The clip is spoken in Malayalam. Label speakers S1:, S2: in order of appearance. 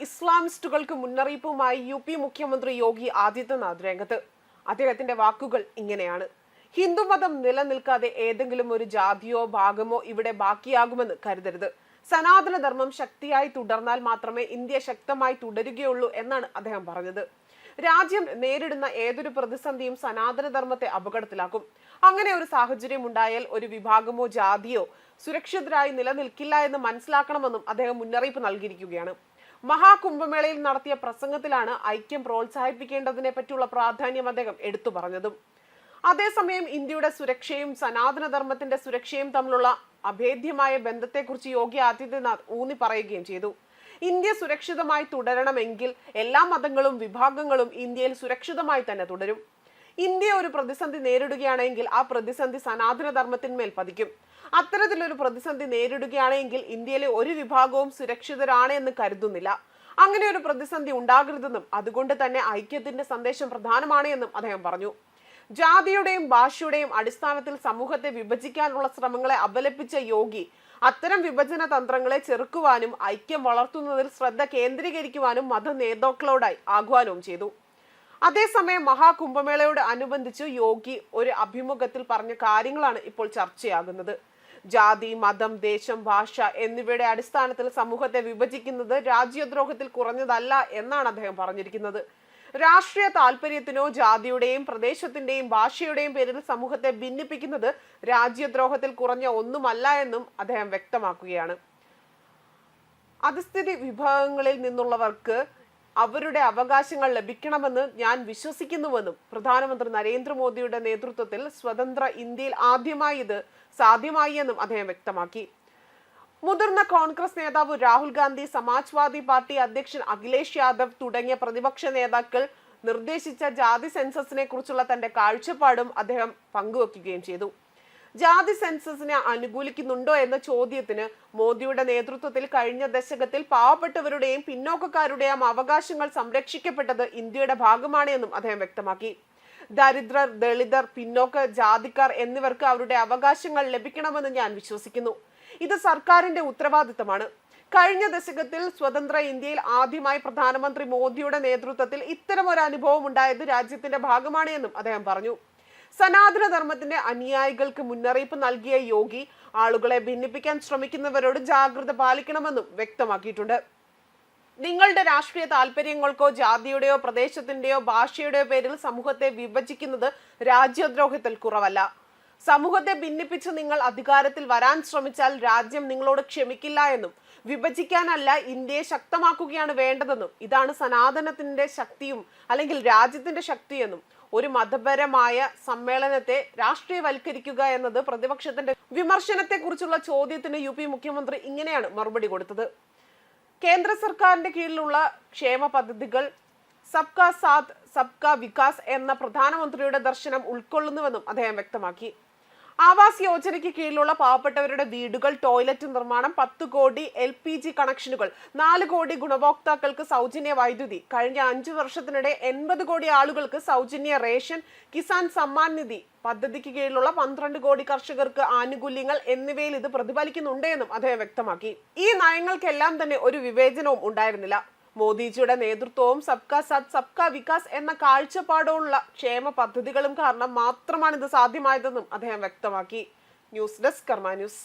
S1: ഇസ്ലാമിസ്റ്റുകൾക്ക് മുന്നറിയിപ്പുമായി UP മുഖ്യമന്ത്രി യോഗി ആദിത്യനാഥ് രംഗത്ത്. അദ്ദേഹത്തിന്റെ വാക്കുകൾ ഇങ്ങനെയാണ്: ഹിന്ദുമതം നിലനിൽക്കാതെ ഏതെങ്കിലും ഒരു ജാതിയോ ഭാഗമോ ഇവിടെ ബാക്കിയാകുമെന്ന് കരുതരുത്. സനാതനധർമ്മം ശക്തിയായി തുടർന്നാൽ മാത്രമേ ഇന്ത്യ ശക്തമായി തുടരുകയുള്ളൂ എന്നാണ് അദ്ദേഹം പറഞ്ഞത്. രാജ്യം നേരിടുന്ന ഏതൊരു പ്രതിസന്ധിയും സനാതനധർമ്മത്തെ അപകടത്തിലാക്കും. അങ്ങനെ ഒരു സാഹചര്യം ഉണ്ടായാൽ ഒരു വിഭാഗമോ ജാതിയോ സുരക്ഷിതരായി നിലനിൽക്കില്ല എന്ന് മനസ്സിലാക്കണമെന്നും അദ്ദേഹം മുന്നറിയിപ്പ് നൽകിയിരിക്കുകയാണ്. മഹാകുംഭമേളയിൽ നടത്തിയ പ്രസംഗത്തിലാണ് ഐക്യം പ്രോത്സാഹിപ്പിക്കേണ്ടതിനെ പറ്റിയുള്ള പ്രാധാന്യം അദ്ദേഹം എടുത്തു പറഞ്ഞതും. അതേസമയം ഇന്ത്യയുടെ സുരക്ഷയും സനാതനധർമ്മത്തിന്റെ സുരക്ഷയും തമ്മിലുള്ള അഭേദ്യമായ ബന്ധത്തെക്കുറിച്ച് യോഗി ആദിത്യനാഥ് ഊന്നി പറയുകയും ചെയ്തു. ഇന്ത്യ സുരക്ഷിതമായി തുടരണമെങ്കിൽ എല്ലാ മതങ്ങളും വിഭാഗങ്ങളും ഇന്ത്യയിൽ സുരക്ഷിതമായി തന്നെ തുടരും. ഇന്ത്യ ഒരു പ്രതിസന്ധി നേരിടുകയാണെങ്കിൽ ആ പ്രതിസന്ധി സനാതനധർമ്മത്തിന്മേൽ പതിക്കും. അത്തരത്തിലൊരു പ്രതിസന്ധി നേരിടുകയാണെങ്കിൽ ഇന്ത്യയിലെ ഒരു വിഭാഗവും സുരക്ഷിതരാണ് എന്ന് കരുതുന്നില്ല. അങ്ങനെ ഒരു പ്രതിസന്ധി ഉണ്ടാകരുതെന്നും അതുകൊണ്ട് തന്നെ ഐക്യത്തിന്റെ സന്ദേശം പ്രധാനമാണ് എന്നും അദ്ദേഹം പറഞ്ഞു. ജാതിയുടെയും ഭാഷയുടെയും അടിസ്ഥാനത്തിൽ സമൂഹത്തെ വിഭജിക്കാനുള്ള ശ്രമങ്ങളെ അപലപിച്ച യോഗി അത്തരം വിഭജന തന്ത്രങ്ങളെ ചെറുക്കുവാനും ഐക്യം വളർത്തുന്നതിൽ ശ്രദ്ധ കേന്ദ്രീകരിക്കുവാനും മത നേതാക്കളോടായി ആഹ്വാനവും ചെയ്തു. അതേസമയം മഹാകുംഭമേളയോട് അനുബന്ധിച്ച് യോഗി ഒരു അഭിമുഖത്തിൽ പറഞ്ഞ കാര്യങ്ങളാണ് ഇപ്പോൾ ചർച്ചയാകുന്നത്. ജാതി, മതം, ദേശം, ഭാഷ എന്നിവയുടെ അടിസ്ഥാനത്തിൽ സമൂഹത്തെ വിഭജിക്കുന്നത് രാജ്യദ്രോഹത്തിൽ കുറഞ്ഞതല്ല എന്നാണ് അദ്ദേഹം പറഞ്ഞിരിക്കുന്നത്. രാഷ്ട്രീയ താല്പര്യത്തിനോ ജാതിയുടെയും പ്രദേശത്തിന്റെയും ഭാഷയുടെയും പേരിൽ സമൂഹത്തെ ഭിന്നിപ്പിക്കുന്നത് രാജ്യദ്രോഹത്തിൽ കുറഞ്ഞ ഒന്നുമല്ല എന്നും അദ്ദേഹം വ്യക്തമാക്കുകയാണ്. അധസ്ഥിത വിഭാഗങ്ങളിൽ നിന്നുള്ളവർക്ക് അവരുടെ അവകാശങ്ങൾ ലഭിക്കണമെന്ന് ഞാൻ വിശ്വസിക്കുന്നുവെന്നും പ്രധാനമന്ത്രി നരേന്ദ്രമോദിയുടെ നേതൃത്വത്തിൽ സ്വതന്ത്ര ഇന്ത്യയിൽ ആദ്യമായി ഇത് സാധ്യമായി എന്നും അദ്ദേഹം വ്യക്തമാക്കി. മുതിർന്ന കോൺഗ്രസ് നേതാവ് രാഹുൽ ഗാന്ധി, സമാജ്വാദി പാർട്ടി അധ്യക്ഷൻ അഖിലേഷ് യാദവ് തുടങ്ങിയ പ്രതിപക്ഷ നേതാക്കൾ നിർദ്ദേശിച്ച ജാതി സെൻസസിനെ കുറിച്ചുള്ള തന്റെ കാഴ്ചപ്പാടും അദ്ദേഹം പങ്കുവെക്കുകയും ചെയ്തു. ജാതി സെൻസസിനെ അനുകൂലിക്കുന്നുണ്ടോ എന്ന ചോദ്യത്തിന് മോദിയുടെ നേതൃത്വത്തിൽ കഴിഞ്ഞ ദശകത്തിൽ പാവപ്പെട്ടവരുടെയും പിന്നോക്കക്കാരുടെയും അവകാശങ്ങൾ സംരക്ഷിക്കപ്പെട്ടത് ഇന്ത്യയുടെ ഭാഗമാണ് എന്നും അദ്ദേഹം വ്യക്തമാക്കി. ദരിദ്രർ, ദളിതർ, പിന്നോക്ക ജാതിക്കാർ എന്നിവർക്ക് അവരുടെ അവകാശങ്ങൾ ലഭിക്കണമെന്ന് ഞാൻ വിശ്വസിക്കുന്നു. ഇത് സർക്കാരിന്റെ ഉത്തരവാദിത്തമാണ്. കഴിഞ്ഞ ദശകത്തിൽ സ്വതന്ത്ര ഇന്ത്യയിൽ ആദ്യമായി പ്രധാനമന്ത്രി മോദിയുടെ നേതൃത്വത്തിൽ ഇത്തരം ഒരു അനുഭവം ഉണ്ടായത് രാജ്യത്തിന്റെ ഭാഗമാണ് എന്നും അദ്ദേഹം പറഞ്ഞു. സനാതനധർമ്മത്തിന്റെ അനുയായികൾക്ക് മുന്നറിയിപ്പ് നൽകിയ യോഗി ആളുകളെ ഭിന്നിപ്പിക്കാൻ ശ്രമിക്കുന്നവരോട് ജാഗ്രത പാലിക്കണമെന്നും വ്യക്തമാക്കിയിട്ടുണ്ട്. നിങ്ങളുടെ രാഷ്ട്രീയ താല്പര്യങ്ങൾക്കോ ജാതിയുടെയോ പ്രദേശത്തിന്റെയോ ഭാഷയുടെയോ പേരിൽ സമൂഹത്തെ വിഭജിക്കുന്നത് രാജ്യദ്രോഹത്തിൽ കുറവല്ല. സമൂഹത്തെ ഭിന്നിപ്പിച്ച് നിങ്ങൾ അധികാരത്തിൽ വരാൻ ശ്രമിച്ചാൽ രാജ്യം നിങ്ങളോട് ക്ഷമിക്കില്ല എന്നും വിഭജിക്കാനല്ല ഇന്ത്യയെ ശക്തമാക്കുകയാണ് വേണ്ടതെന്നും ഇതാണ് സനാതനത്തിന്റെ ശക്തിയും അല്ലെങ്കിൽ രാജ്യത്തിന്റെ ശക്തിയെന്നും ഒരു മതപരമായ സമ്മേളനത്തെ രാഷ്ട്രീയവൽക്കരിക്കുക എന്നത് പ്രതിപക്ഷത്തിന്റെ വിമർശനത്തെക്കുറിച്ചുള്ള ചോദ്യത്തിന് UP മുഖ്യമന്ത്രി ഇങ്ങനെയാണ് മറുപടി കൊടുത്തത്. കേന്ദ്ര സർക്കാരിന്റെ കീഴിലുള്ള ക്ഷേമ പദ്ധതികൾ സബ്കാ സാത്ത് സബ്കാ വികാസ് എന്ന പ്രധാനമന്ത്രിയുടെ ദർശനം ഉൾക്കൊള്ളുന്നുവെന്നും അദ്ദേഹം വ്യക്തമാക്കി. ആവാസ് യോജനയ്ക്ക് കീഴിലുള്ള പാവപ്പെട്ടവരുടെ വീടുകൾ, ടോയ്ലറ്റ് നിർമ്മാണം, 10 കോടി LPG കണക്ഷനുകൾ, 4 കോടി ഗുണഭോക്താക്കൾക്ക് സൗജന്യ വൈദ്യുതി, കഴിഞ്ഞ 5 വർഷത്തിനിടെ 80 കോടി ആളുകൾക്ക് സൗജന്യ റേഷൻ, കിസാൻ സമ്മാൻ നിധി പദ്ധതിക്ക് കീഴിലുള്ള 12 കോടി കർഷകർക്ക് ആനുകൂല്യങ്ങൾ എന്നിവയിൽ ഇത് പ്രതിഫലിക്കുന്നുണ്ട് എന്നും അദ്ദേഹം വ്യക്തമാക്കി. ഈ നയങ്ങൾക്കെല്ലാം തന്നെ ഒരു വിവേചനവും ഉണ്ടായിരുന്നില്ല. മോദിജിയുടെ നേതൃത്വവും സബ്കാ സാത്ത് സബ്കാ വികാസ് എന്ന കാഴ്ചപ്പാടോടുള്ള ക്ഷേമ പദ്ധതികളും കാരണം മാത്രമാണ് ഇത് സാധ്യമായതെന്നും അദ്ദേഹം വ്യക്തമാക്കി. ന്യൂസ് ഡെസ്ക് കർമ്മ ന്യൂസ്.